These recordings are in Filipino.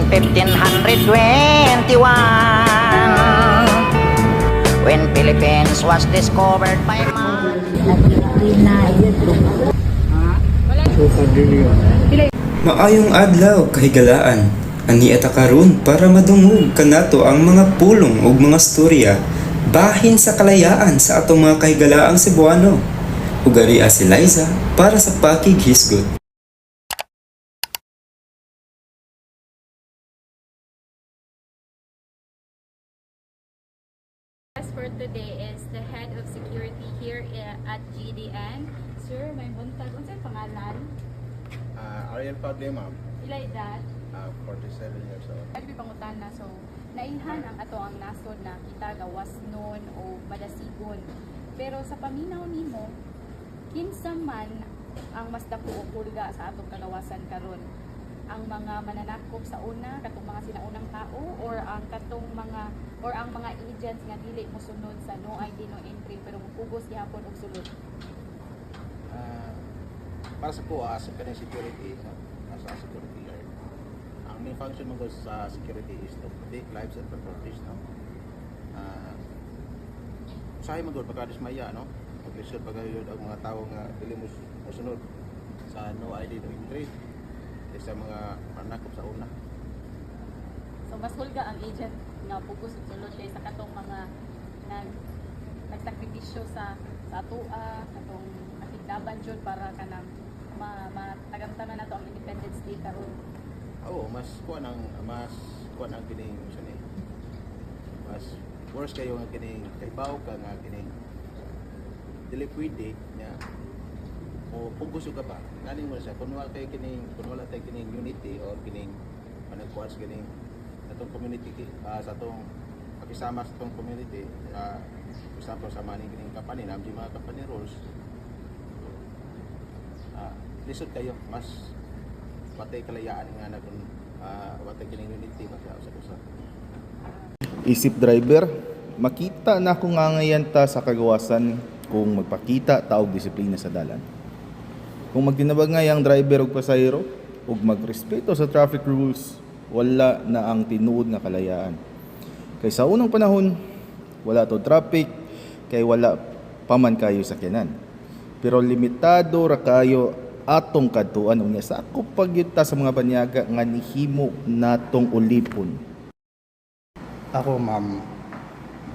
1521, when Philippines was discovered by man. Maayong adlaw kahigalaan. Ani ata karon para madungog kanato ang mga pulong ug mga storya bahin sa kalayaan sa atong mga kahigalaang Cebuano. Ug ari si Liza para sa pakighisgot. For today is the head of security here at GDN. Sir, may buntag. Unsay pangalan? Ariel Padre, ma'am. Ila edad? 47 years old. Ay, pangutan na. So, nailhan ang ato ang nasod na kita gawas noon o madasigon. Pero sa paminaw nimo, kinsa man ang mas dako o pulga sa atong kagawasan karon? Ang mga mananakop sa una, katong mga sinaunang tao, or ang mga agents nga dili mo sunod sa no ID no entry pero mupugos gihapon og sulod? Para sa ko, sa security, as a security guard, ang main function mo sa security is to protect lives and properties, no? Usahay mo doon pagkadismaya, no? Pag-lisod, pag-lisod ang mga tao nga dili mo sunod sa no ID no entry sa mga manakop sa una. So mas hulga ang agent nga pugos ug sulod kay sa katong mga nagsakripisyo sa atua, katong nakigdaban jud para kanang matagamtaman nato ang Independence Day karon. Oo, mas kuan ang kining mas worse kayo nga kining kaybaw ka nga kining dili pwede nya o pugos ka ba galing mo siya kung wala tay kining unity or kining panagkuan sa kining atong community sa atong pakisama sa atong community for example sa maning kining company namdi mga company rules lisod kayo mas watay kalayaan nga na kung watay kining unity sa usa. Isip driver, makita na kung nga ngayon ta sa kagawasan kung magpakita taog disiplina sa dalan. Kung magtinabag nga yung driver o pasahero ug magrespeto sa traffic rules, wala na ang tinuod nga kalayaan. Kay sa unang panahon, wala to traffic, kay wala paman kayo sakyanan. Pero limitado ra kayo atong kadtuan unya sa ako pagyuta sa mga banyaga nga nihimo natong ulipon. Ako, ma'am,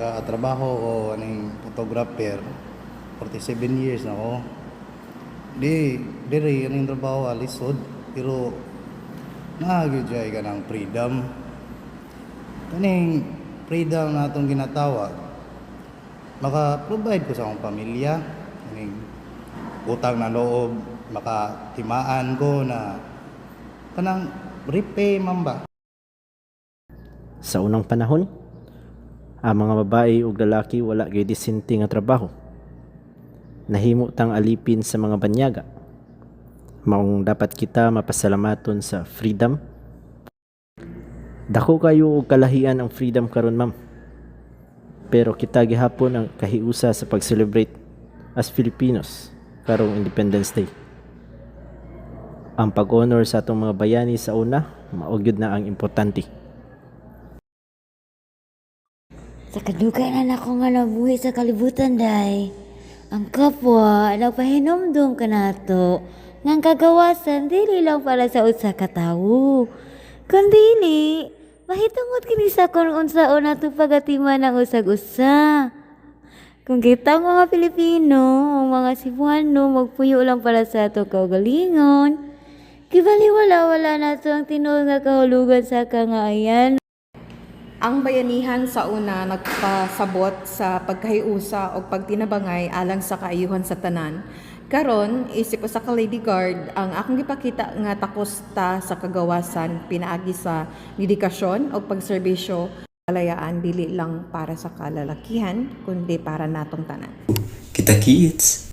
trabaho ko aning photographer, 47 years na ako. Diri aning trabaho alisod, pero nahagyud ka ng freedom. Kaning freedom na itong ginatawag, maka-provide ko sa akong pamilya, kaning utang na loob, makatimaan ko na kanang repay, ma'am ba? Sa unang panahon, ang mga babae ug lalaki wala gyud disente nga trabaho. Nahimo tang alipin sa mga banyaga. Maong dapat kita mapasalamaton sa freedom. Dako kayo og kalahian ang freedom karon, ma'am. Pero kita gihapon ang kahiusa sa pag-celebrate as Filipinos karong Independence Day. Ang pag-honor sa atong mga bayani sa una, mao gyud na ang importante. Sa kadugay na ako nga nabuhi sa kalibutan, day. Ang kapwa, nagpahinomdom ka na to. Ngang kagawasan, dili lang para sa usa ka tawo. Kundili, mahitungod kini sa kung unsaon nato pagatiman ng usag-usa. Kung kita ang mga Pilipino, ang mga Cebuano, magpuyo lang para sa ato kaugalingon. Kibaliwala-wala na to ang tinuod nga kahulugan sa kangaayan. Ang bayanihan sa una nagpasabot sa pagkahiusa o pagtinabangay alang sa kaayuhan sa tanan. Karon, isip ko sa ka-Lady Guard, ang akong gipakita nga takosta sa kagawasan pinaagi sa dedikasyon o pagserbisyo kalayaan dili lang para sa kalalakihan kundi para natong tanan. Kita kits.